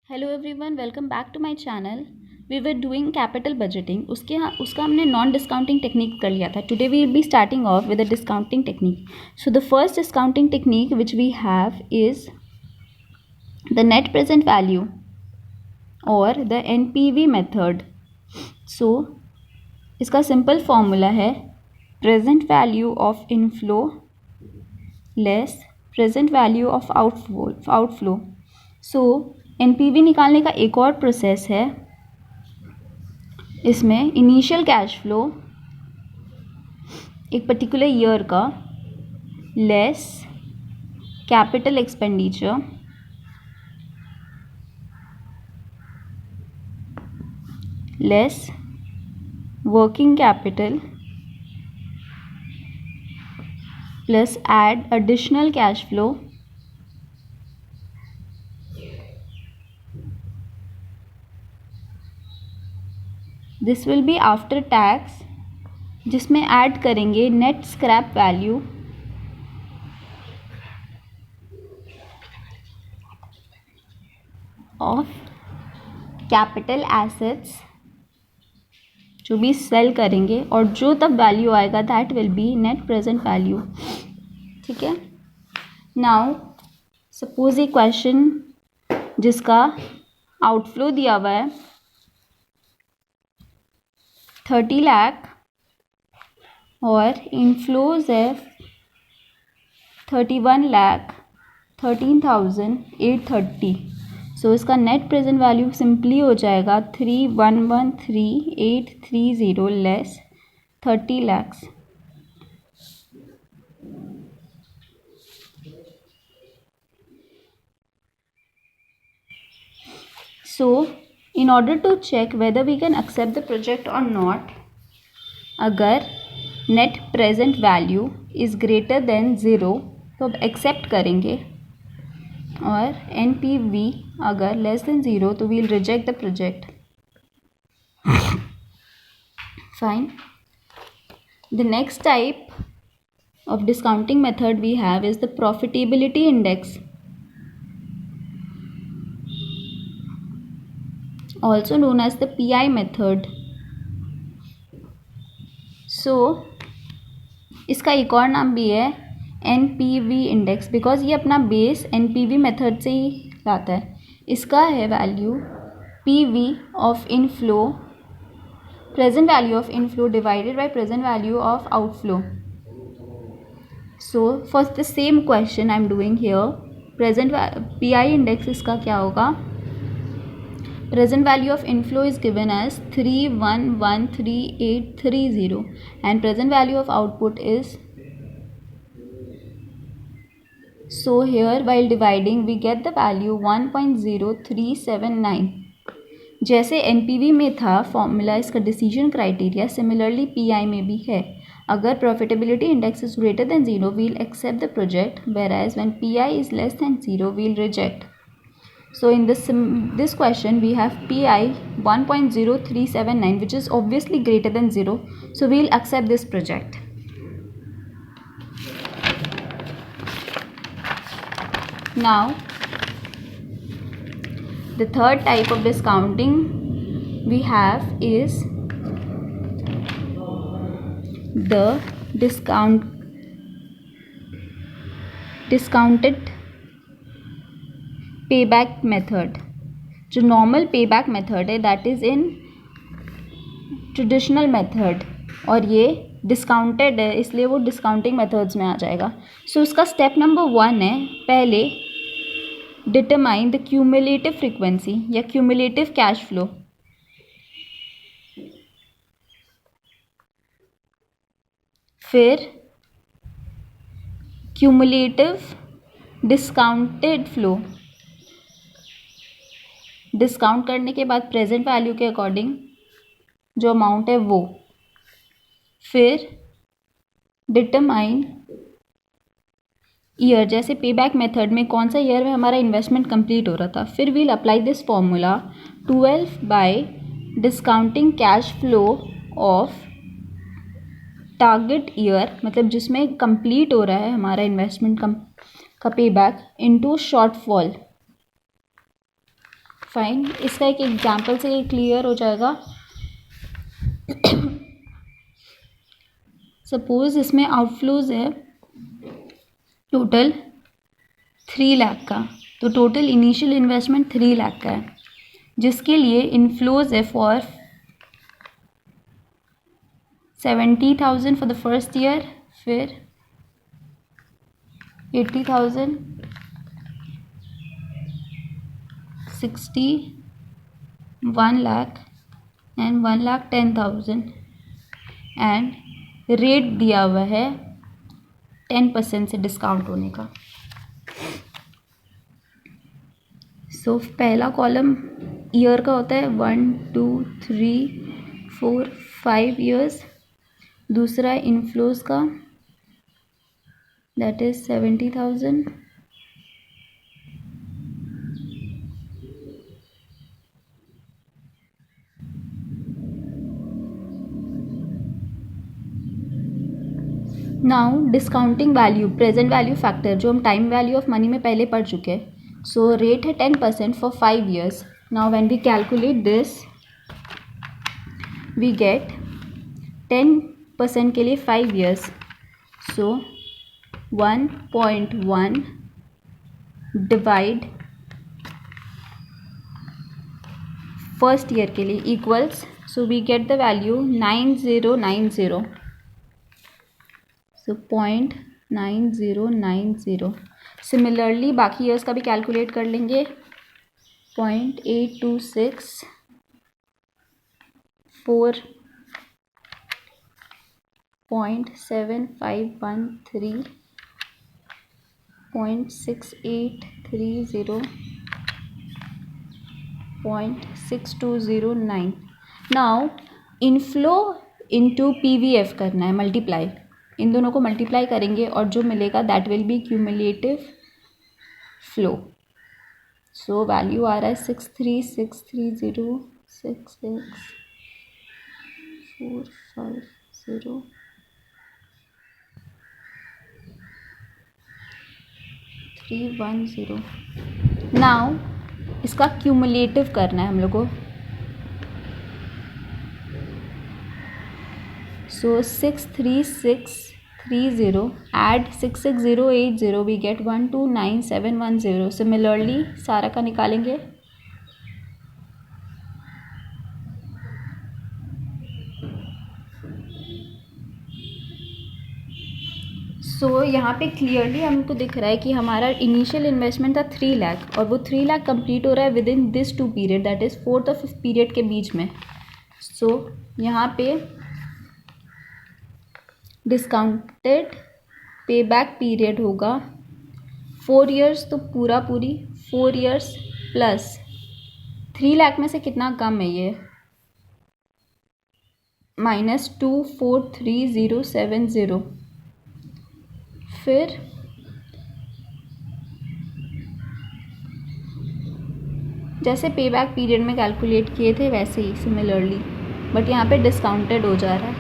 Hello everyone, welcome back to my channel. We were doing capital budgeting. उसका हमने non discounting technique कर लिया था। Today we will be starting off with the discounting technique. So the first discounting technique which we have is the net present value और the NPV method. So इसका simple formula है present value of inflow less present value of outflow. So NPV निकालने का एक और process है। इसमें initial cash flow एक पर्टिकुलर ईयर का less capital expenditure less working capital plus add additional cash flow this will be after tax, जिसमें add करेंगे net scrap value of capital assets जो भी सेल करेंगे, और जो तब वैल्यू आएगा that will be net present value. ठीक है। नाउ सपोज ए क्वेश्चन जिसका आउटफ्लो दिया हुआ है 30 लाख और इनफ्लोज है 31,13,830। सो इसका नेट प्रेजेंट वैल्यू सिंपली हो जाएगा 3,113,830 less 30 lakhs। So in order to check whether we can accept the project or not, अगर net present value is greater than 0 तो अब accept करेंगे, और NPV अगर less than 0 तो we'll reject the project. Fine. The next type of discounting method we have is the profitability index, also known as the PI method. So इसका एक और नाम भी है NPV इंडेक्स, बिकॉज ये अपना बेस NPV मेथड से ही लाता है। इसका है value PV of inflow, present value of inflow divided by present value of outflow. So for the same question I am doing here, present PI index इसका क्या होगा? Present value of inflow is given as 3,113,830 and present value of output is, so here while dividing we get the value 1.0379. जैसे NPV में था formula इसका decision criteria, similarly PI में भी है। अगर profitability index is greater than 0 we'll accept the project, whereas when PI is less than 0 we'll reject. So in this question we have PI 1.0379 which is obviously greater than 0, so we'll accept this project. Now the third type of discounting we have is the discounted payback method. जो normal payback method है that is in traditional method, और ये discounted है इसलिए वो discounting methods में आ जाएगा। सो उसका स्टेप नंबर 1 है, पहले डिटरमाइन द क्यूमुलेटिव फ्रीक्वेंसी या क्यूमुलेटिव कैश फ्लो। फिर क्यूमुलेटिव डिस्काउंटेड फ्लो, डिस्काउंट करने के बाद प्रेजेंट वैल्यू के अकॉर्डिंग जो अमाउंट है वो। फिर डिटरमाइन ईयर, जैसे पेबैक मेथड में कौन सा ईयर में हमारा इन्वेस्टमेंट कंप्लीट हो रहा था। फिर we'll apply this formula 12 by discounting cash flow of target year, मतलब जिसमें कंप्लीट हो रहा है हमारा इन्वेस्टमेंट का पेबैक, इनटू शॉर्टफॉल। फाइन, इसका एक एग्जाम्पल से ये क्लियर हो जाएगा। सपोज इसमें आउटफ्लोज है टोटल 3 लाख का, तो टोटल इनिशियल इन्वेस्टमेंट 3 लाख का है, जिसके लिए इनफ्लोज है for 70,000 for the first year, फिर 80,000, 60, 1 लाख एंड 1,10,000 एंड रेट दिया हुआ है 10% से डिस्काउंट होने का। सो पहला कॉलम ईयर का होता है 1 2 3 4 5 ईयर्स, दूसरा इनफ्लोज का that is 70,000, now discounting value, present value factor जो हम टाइम वैल्यू ऑफ मनी में पहले पढ़ चुके हैं। सो रेट है 10% for 5 years. Now when we calculate this we get 10% के लिए 5 years, so 1.1 divide first year के लिए equals, so we get the value 9090, so 0.9090। Similarly बाकी ईयर्स का भी कैलकुलेट कर लेंगे, 0.826 4, 0.7513, 0.6830, 0.6209। नाउ इनफ्लो इनटू पीवीएफ करना है, मल्टीप्लाई, इन दोनों को मल्टीप्लाई करेंगे और जो मिलेगा that will be cumulative flow. So value आ रहा है 6366464310। नाउ इसका क्यूमुलेटिव करना है हम लोग को, so 63630 add 66080 we get 129710। Similarly सारा का निकालेंगे, सो यहाँ पे क्लियरली हमको दिख रहा है कि हमारा इनिशियल इन्वेस्टमेंट था 3 लाख और वो 3 लाख कंप्लीट हो रहा है with in this 2 period, that is 4th और 5th पीरियड के बीच में। सो यहाँ पे डिस्काउंटेड पे बैक पीरियड होगा 4 ईयर्स, तो पूरी 4 ईयर्स प्लस 3 लाख में से कितना कम है ये, -243070, फिर जैसे पे बैक पीरियड में कैलकुलेट किए थे वैसे ही सिमिलरली, बट यहाँ पे डिस्काउंटेड हो जा रहा है,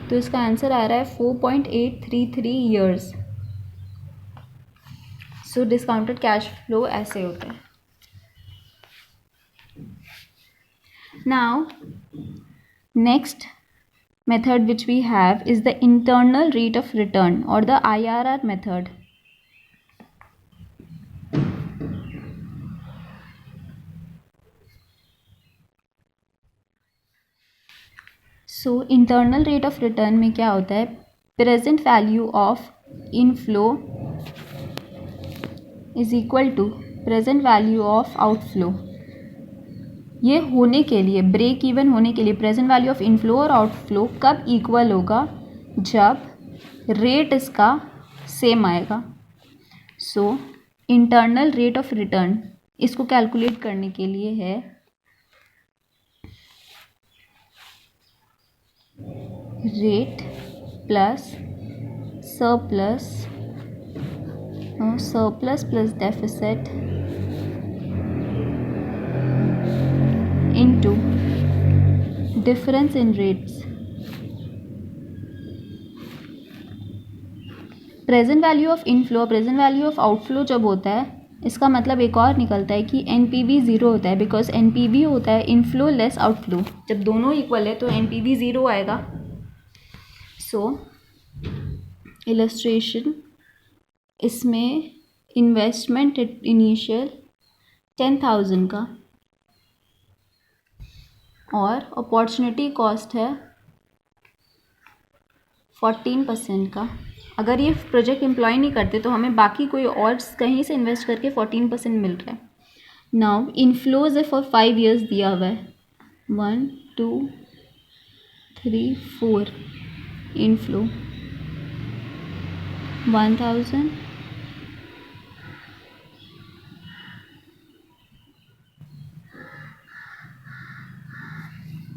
तो इसका आंसर आ रहा है 4.833 ईयर्स। सो डिस्काउंटेड कैश फ्लो ऐसे होता है। Now next method which we have is the internal rate of return or the IRR method. So internal rate of return में क्या होता है, present value of inflow is equal to present value of outflow। ये होने के लिए, break even होने के लिए प्रेजेंट वैल्यू ऑफ इनफ्लो और आउटफ्लो कब इक्वल होगा, जब रेट इसका सेम आएगा। So internal rate of return इसको कैलकुलेट करने के लिए है rate plus surplus plus deficit into difference in rates। Present value of inflow present value of outflow जब होता है इसका मतलब एक और निकलता है कि NPV ज़ीरो होता है, बिकॉज NPV होता है इनफ्लो लेस आउटफ्लो। जब दोनों इक्वल है तो NPV ज़ीरो आएगा। सो इलस्ट्रेशन, इसमें इन्वेस्टमेंट इनिशियल 10,000 का और अपॉर्चुनिटी कॉस्ट है 14% का। अगर ये प्रोजेक्ट एम्प्लॉय नहीं करते तो हमें बाकी कोई और कहीं से इन्वेस्ट करके 14% मिल रहा है। नाउ इनफ्लोज है फॉर 5 years दिया हुआ है, 1 2 3 4 inflow 1,000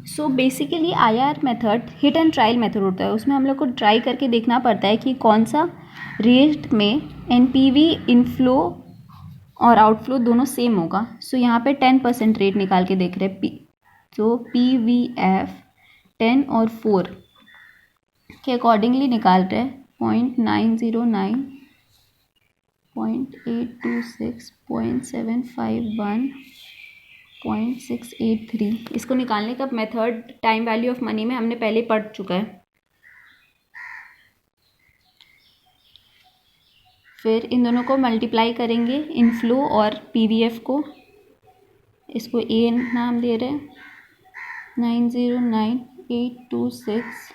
so basically IR method hit and trial method होता है। उसमें हम लोग को ट्राई करके देखना पड़ता है कि कौन सा रेट में NPV इनफ्लो और आउटफ्लो दोनों सेम होगा। सो यहाँ पे 10% रेट निकाल के देख रहे हैं। तो PVF 10 और 4 के अकॉर्डिंगली निकाल रहे हैं 0.909, 0.826, 0.751, 0.683। इसको निकालने का method time value of money में हमने पहले पढ़ चुका है। फिर इन दोनों को मल्टीप्लाई करेंगे, इनफ्लो और PVF को। इसको A नाम दे रहे हैं, 909826।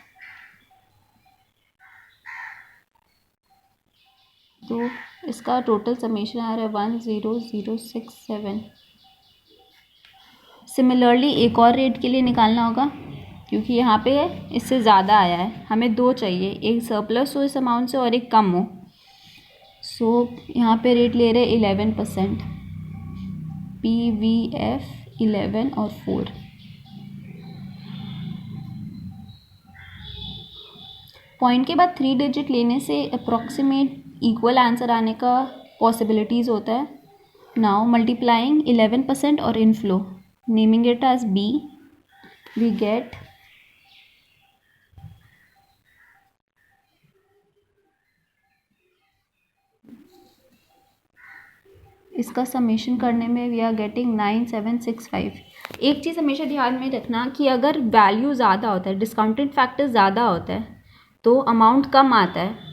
तो इसका टोटल समेशन आ रहा है 10067। सिमिलरली एक और रेट के लिए निकालना होगा, क्योंकि यहाँ पे इससे ज़्यादा आया है। हमें दो चाहिए, एक सरप्लस हो इस अमाउंट से और एक कम हो। सो यहाँ पे रेट ले रहे 11%, PVF 11 और 4। पॉइंट के बाद 3 डिजिट लेने से अप्रॉक्सीमेट इक्वल आंसर आने का पॉसिबिलिटीज़ होता है। नाउ मल्टीप्लाइंग 11% और inflow, naming it as B, we get इसका समेशन करने में वी आर गेटिंग 9765। एक चीज़ हमेशा ध्यान में रखना कि अगर वैल्यू ज़्यादा होता है, डिस्काउंटेड फैक्टर ज़्यादा होता है तो अमाउंट कम आता है,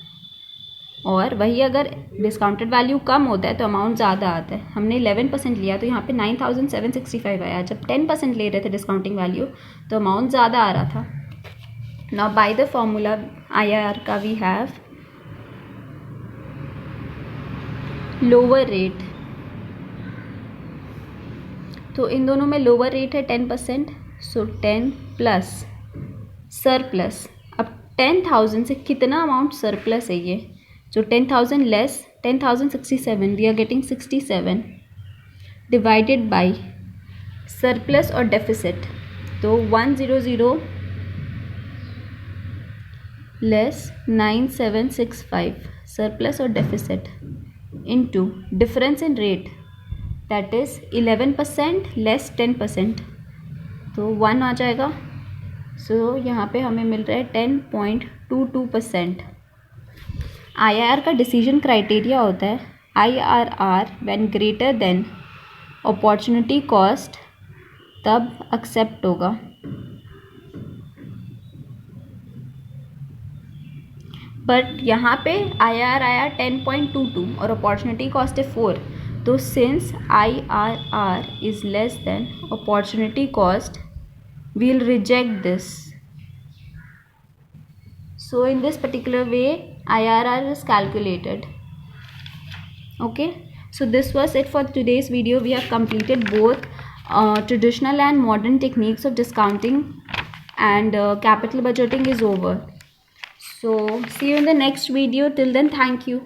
और वही अगर डिस्काउंटेड वैल्यू कम होता है तो अमाउंट ज़्यादा आता है। हमने 11% लिया तो यहाँ पे 9765 आया। जब 10% ले रहे थे डिस्काउंटिंग वैल्यू तो अमाउंट ज़्यादा आ रहा था। Now by the formula IRR का वी हैव लोअर रेट। तो इन दोनों में लोअर रेट है 10%, सो 10 प्लस सरप्लस। अब 10,000 से कितना अमाउंट सरप्लस है ये, जो 10,000 less 10,067, we are getting 67 divided by surplus और डेफिसिट। तो 100 लेस 9765 सरप्लस और deficit into difference in rate, that is 11% less 10%, तो 1 आ जाएगा। सो यहाँ पे हमें मिल रहा है 10.22%। IRR का डिसीजन क्राइटेरिया होता है IRR when greater than opportunity cost, तब एक्सेप्ट होगा। बट यहाँ पे IRR आया 10.22 और अपॉर्चुनिटी कॉस्ट है 4, तो since IRR is less than opportunity cost, we'll reject this. So in this particular way IRR is calculated. Okay, so this was it for today's video. We have completed both traditional and modern techniques of discounting, and capital budgeting is over. So see you in the next video. Till then, thank you.